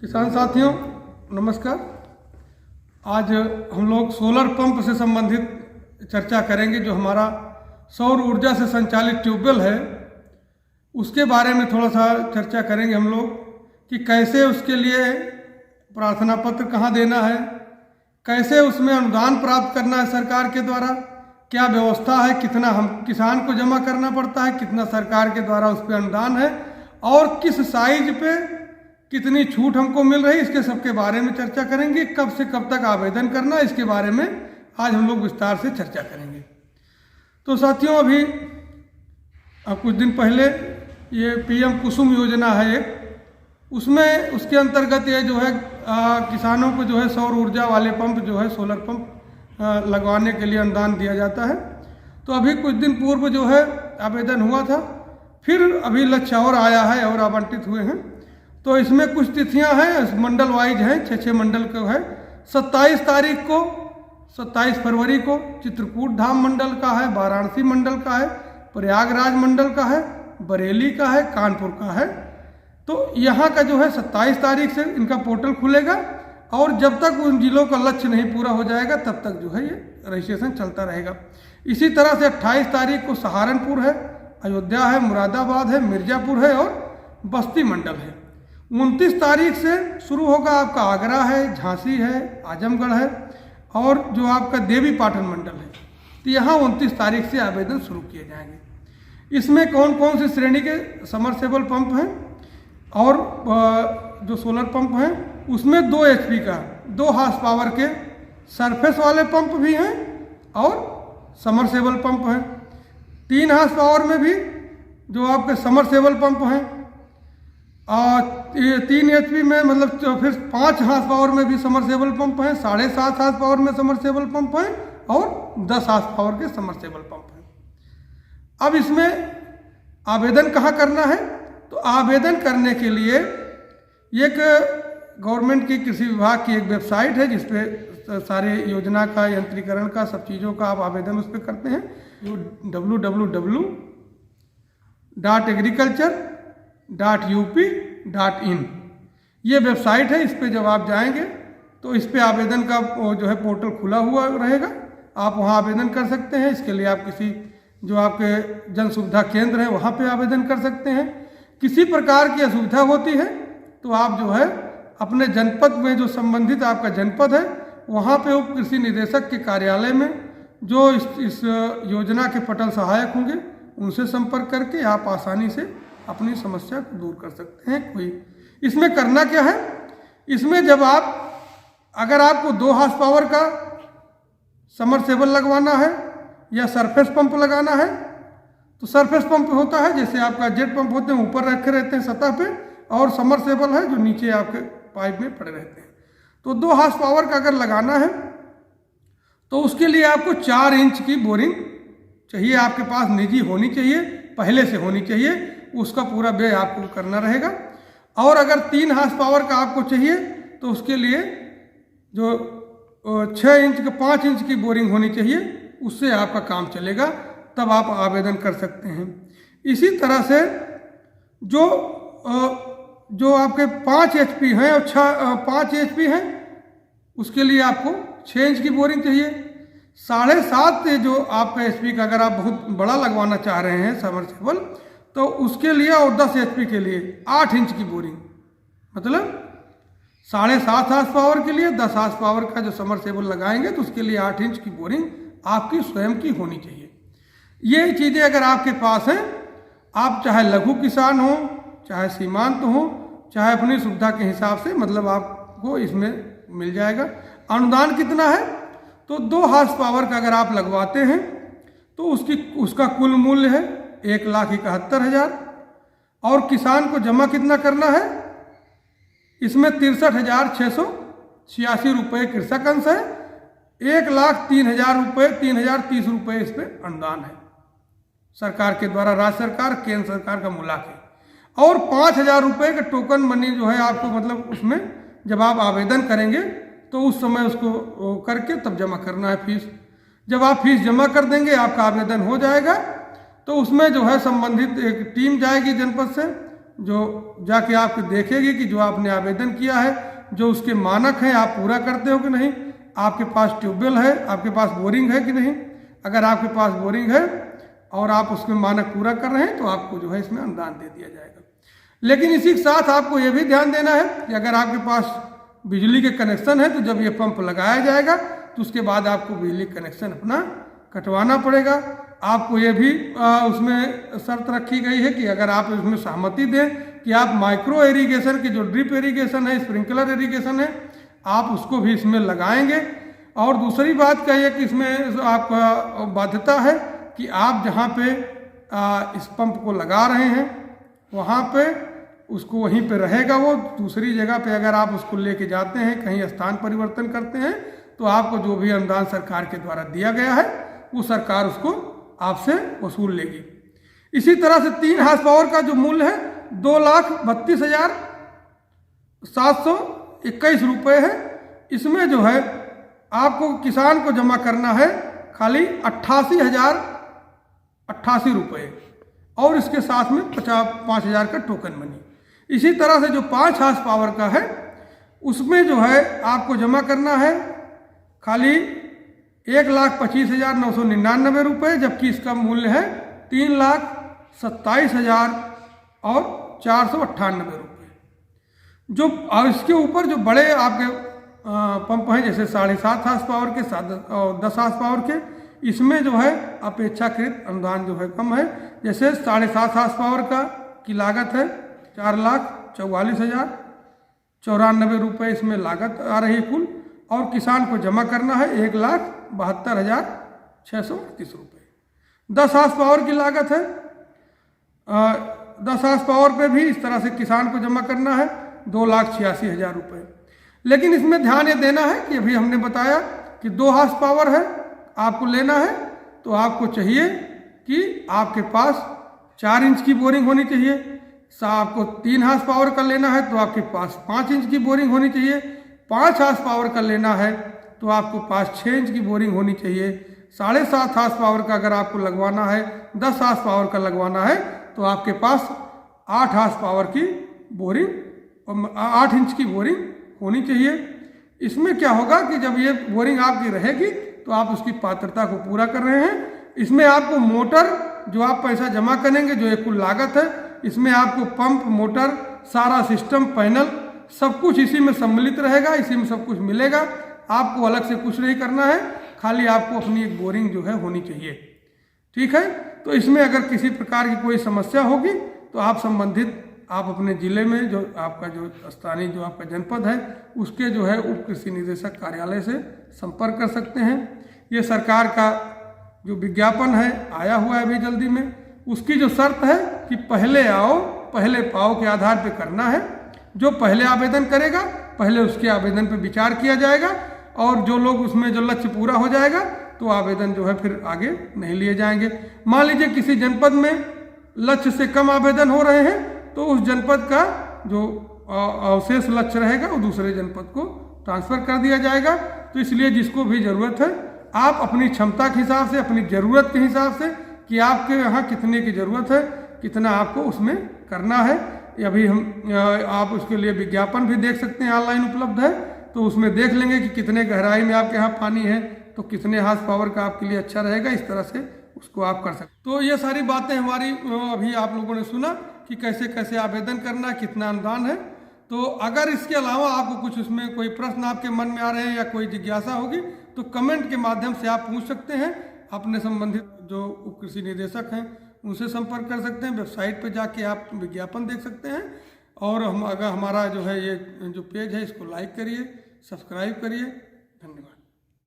किसान साथियों नमस्कार। आज हम लोग सोलर पंप से संबंधित चर्चा करेंगे। जो हमारा सौर ऊर्जा से संचालित ट्यूबवेल है उसके बारे में थोड़ा सा चर्चा करेंगे हम लोग कि कैसे उसके लिए प्रार्थना पत्र कहाँ देना है, कैसे उसमें अनुदान प्राप्त करना है सरकार के द्वारा, क्या व्यवस्था है, कितना हम किसान को जमा करना पड़ता है, कितना सरकार के द्वारा उस पर अनुदान है और किस साइज पे कितनी छूट हमको मिल रही, इसके सबके बारे में चर्चा करेंगे। कब से कब तक आवेदन करना, इसके बारे में आज हम लोग विस्तार से चर्चा करेंगे। तो साथियों अभी कुछ दिन पहले ये पीएम कुसुम योजना है एक, उसमें उसके अंतर्गत ये जो है किसानों को जो है सौर ऊर्जा वाले पंप जो है सोलर पंप लगवाने के लिए अनुदान दिया जाता है। तो अभी कुछ दिन पूर्व जो है आवेदन हुआ था, फिर अभी लक्ष्य और आया है और आवंटित हुए हैं। तो इसमें कुछ तिथियां हैं, मंडल वाइज हैं, 6 मंडल को है। 27 तारीख को 27 फरवरी को चित्रकूट धाम मंडल का है, वाराणसी मंडल का है, प्रयागराज मंडल का है, बरेली का है, कानपुर का है। तो यहाँ का जो है 27 तारीख से इनका पोर्टल खुलेगा और जब तक उन जिलों का लक्ष्य नहीं पूरा हो जाएगा तब तक जो है ये रजिस्ट्रेशन चलता रहेगा। इसी तरह से 28 तारीख को सहारनपुर है, अयोध्या है, मुरादाबाद है, मिर्जापुर है और बस्ती मंडल है। 29 तारीख से शुरू होगा आपका आगरा है, झांसी है, आजमगढ़ है और जो आपका देवी पाटन मंडल है। तो यहाँ 29 तारीख से आवेदन शुरू किए जाएंगे। इसमें कौन कौन सी श्रेणी के समरसेबल पंप हैं और जो सोलर पंप हैं उसमें 2 HP का 2 हार्स पावर के सरफेस वाले पंप भी हैं और समरसेबल पंप हैं। 3 हार्स पावर में भी जो आपके समरसेबल पंप हैं और 3 HP में मतलब फिर 5 हार्स पावर में भी समरसेबल पंप हैं, 7.5 हार्स पावर में समरसेबल पंप हैं और 10 हार्स पावर के समरसेबल पंप हैं। अब इसमें आवेदन कहाँ करना है? तो आवेदन करने के लिए एक गवर्नमेंट की कृषि विभाग की एक वेबसाइट है जिसपे सारे योजना का, यंत्रीकरण का, सब चीज़ों का आप आवेदन उस पर करते हैं। www.agriculture.up.in ये वेबसाइट है। इस पर जब आप जाएंगे तो इस पे आवेदन का जो है पोर्टल खुला हुआ रहेगा, आप वहाँ आवेदन कर सकते हैं। इसके लिए आप किसी जो आपके जन सुविधा केंद्र है वहाँ पे आवेदन कर सकते हैं। किसी प्रकार की असुविधा होती है तो आप जो है अपने जनपद में, जो संबंधित आपका जनपद है वहाँ पे उप कृषि निदेशक के कार्यालय में जो इस योजना के पटल सहायक होंगे उनसे संपर्क करके आप आसानी से अपनी समस्या को दूर कर सकते हैं। कोई इसमें करना क्या है, इसमें जब अगर आपको 2 हार्स पावर का समरसेबल लगवाना है या सरफेस पंप लगाना है तो सरफेस पंप होता है जैसे आपका जेट पंप होते हैं, ऊपर रखे रहते हैं सतह पे, और समरसेबल है जो नीचे आपके पाइप में पड़े रहते हैं। तो 2 हार्स पावर का अगर लगाना है तो उसके लिए आपको 4 इंच की बोरिंग चाहिए, आपके पास निजी होनी चाहिए, पहले से होनी चाहिए, उसका पूरा व्यय आपको करना रहेगा। और अगर 3 हार्स पावर का आपको चाहिए तो उसके लिए जो 6 इंच का 5 इंच की बोरिंग होनी चाहिए, उससे आपका काम चलेगा, तब आप आवेदन कर सकते हैं। इसी तरह से जो आपके 5 HP हैं और 5 HP हैं उसके लिए आपको 6 इंच की बोरिंग चाहिए। 7.5 से जो आपका HP का अगर आप बहुत बड़ा लगवाना चाह रहे हैं समरसेबल तो उसके लिए, और 10 HP के लिए 8 इंच की बोरिंग, मतलब 7.5 हार्स पावर के लिए 10 हार्स पावर का जो समरसेबल लगाएंगे तो उसके लिए 8 इंच की बोरिंग आपकी स्वयं की होनी चाहिए। ये चीज़ें अगर आपके पास हैं, आप चाहे लघु किसान हो, चाहे सीमांत हो, चाहे अपनी सुविधा के हिसाब से, मतलब आपको इसमें मिल जाएगा। अनुदान कितना है? तो 2 हार्स पावर का अगर आप लगवाते हैं तो उसका कुल मूल्य है 1,71,000 और किसान को जमा कितना करना है? इसमें 63,686 रुपये कृषक अंश है, 1,03,000 रुपये 3,030 रुपये इस पर अनुदान है सरकार के द्वारा, राज्य सरकार केंद्र सरकार का मिला के, और 5,000 रुपये का टोकन मनी जो है आपको, मतलब उसमें जब आप आवेदन करेंगे तो उस समय उसको करके तब जमा करना है फीस। जब आप फीस जमा कर देंगे आपका आवेदन हो जाएगा तो उसमें जो है संबंधित एक टीम जाएगी जनपद से, जो जाके आपको देखेगी कि जो आपने आवेदन किया है, जो उसके मानक हैं, आप पूरा करते हो कि नहीं, आपके पास ट्यूबवेल है, आपके पास बोरिंग है कि नहीं। अगर आपके पास बोरिंग है और आप उसके मानक पूरा कर रहे हैं तो आपको जो है इसमें अनुदान दे दिया जाएगा। लेकिन इसी के साथ आपको ये भी ध्यान देना है कि अगर आपके पास बिजली के कनेक्शन है तो जब ये पंप लगाया जाएगा तो उसके बाद आपको बिजली कनेक्शन अपना कटवाना पड़ेगा। आपको ये भी उसमें शर्त रखी गई है कि अगर आप इसमें सहमति दें कि आप माइक्रो इरिगेशन की जो ड्रिप इरिगेशन है, स्प्रिंकलर इरिगेशन है, आप उसको भी इसमें लगाएंगे। और दूसरी बात क्या है कि इसमें आपका बाध्यता है कि आप जहाँ पे इस पंप को लगा रहे हैं वहाँ पे उसको वहीं पे रहेगा वो। दूसरी जगह पे अगर आप उसको लेके जाते हैं, कहीं स्थान परिवर्तन करते हैं, तो आपको जो भी अनुदान सरकार के द्वारा दिया गया है वो सरकार उसको आपसे वसूल लेगी। इसी तरह से 3 हार्स पावर का जो मूल्य है 2,32,721 रुपये है। इसमें जो है आपको किसान को जमा करना है खाली 88,088 रुपये और इसके साथ में 5,000 का टोकन मनी। इसी तरह से जो 5 हार्स पावर का है उसमें जो है आपको जमा करना है खाली 1,25,999 रुपये, जबकि इसका मूल्य है 3,27,498 रुपये। जो इसके ऊपर जो बड़े आपके पंप हैं जैसे 7.5 हार्स पावर के, 10 हार्स पावर के, इसमें जो है अपेक्षाकृत अनुदान जो है कम है। जैसे 7.5 हार्स पावर का की लागत है 4,44,094 रुपये इसमें लागत आ रही है कुल, और किसान को जमा करना है 1,72,638 रुपये। 10 हार्स पावर की लागत है 10 हार्स पावर पे भी इस तरह से किसान को जमा करना है 2,86,000 रुपये। लेकिन इसमें ध्यान ये देना है कि अभी हमने बताया कि 2 हार्स पावर है आपको लेना है तो आपको चाहिए कि आपके पास 4 इंच की बोरिंग होनी चाहिए। आपको 3 हार्स पावर का लेना है तो आपके पास 5 इंच की बोरिंग होनी चाहिए। 5 हार्स पावर का लेना है तो आपको पास 6 इंच की बोरिंग होनी चाहिए। 7.5 हार्स पावर का अगर आपको लगवाना है, 10 हार्स पावर का लगवाना है तो आपके पास 8 हार्स पावर की बोरिंग, 8 इंच की बोरिंग होनी चाहिए। इसमें क्या होगा कि जब ये बोरिंग आपकी रहेगी तो आप उसकी पात्रता को पूरा कर रहे हैं। इसमें आपको मोटर जो आप पैसा जमा करेंगे, जो एक कुल लागत है, इसमें आपको पंप, मोटर, सारा सिस्टम, पैनल, सब कुछ इसी में सम्मिलित रहेगा, इसी में सब कुछ मिलेगा। आपको अलग से कुछ नहीं करना है, खाली आपको अपनी एक बोरिंग जो है होनी चाहिए। ठीक है, तो इसमें अगर किसी प्रकार की कोई समस्या होगी तो आप संबंधित आप अपने ज़िले में जो आपका जो स्थानीय जो आपका जनपद है उसके जो है उप कृषि निदेशक कार्यालय से संपर्क कर सकते हैं। ये सरकार का जो विज्ञापन है आया हुआ है अभी जल्दी में, उसकी जो शर्त है कि पहले आओ पहले पाओ के आधार पे करना है। जो पहले आवेदन करेगा पहले उसके आवेदन पे विचार किया जाएगा, और जो लोग उसमें जो लक्ष्य पूरा हो जाएगा तो आवेदन जो है फिर आगे नहीं लिए जाएंगे। मान लीजिए किसी जनपद में लक्ष्य से कम आवेदन हो रहे हैं तो उस जनपद का जो अवशेष लक्ष्य रहेगा वो दूसरे जनपद को ट्रांसफ़र कर दिया जाएगा। तो इसलिए जिसको भी ज़रूरत है आप अपनी क्षमता के हिसाब से, अपनी ज़रूरत के हिसाब से कि आपके यहाँ कितने की ज़रूरत है, कितना आपको उसमें करना है, अभी आप उसके लिए विज्ञापन भी देख सकते हैं, ऑनलाइन उपलब्ध है। तो उसमें देख लेंगे कि कितने गहराई में आपके यहाँ पानी है तो कितने हार्स पावर का आपके लिए अच्छा रहेगा, इस तरह से उसको आप कर सकते। तो ये सारी बातें हमारी अभी आप लोगों ने सुना कि कैसे कैसे आवेदन करना, कितना अनुदान है। तो अगर इसके अलावा आपको कुछ उसमें कोई प्रश्न आपके मन में आ रहे हैं या कोई जिज्ञासा होगी तो कमेंट के माध्यम से आप पूछ सकते हैं। अपने संबंधित जो उप कृषि निदेशक हैं उनसे संपर्क कर सकते हैं। वेबसाइट पर जाके आप विज्ञापन देख सकते हैं। और अगर हमारा जो है ये जो पेज है इसको लाइक करिए, सब्सक्राइब करिए। धन्यवाद।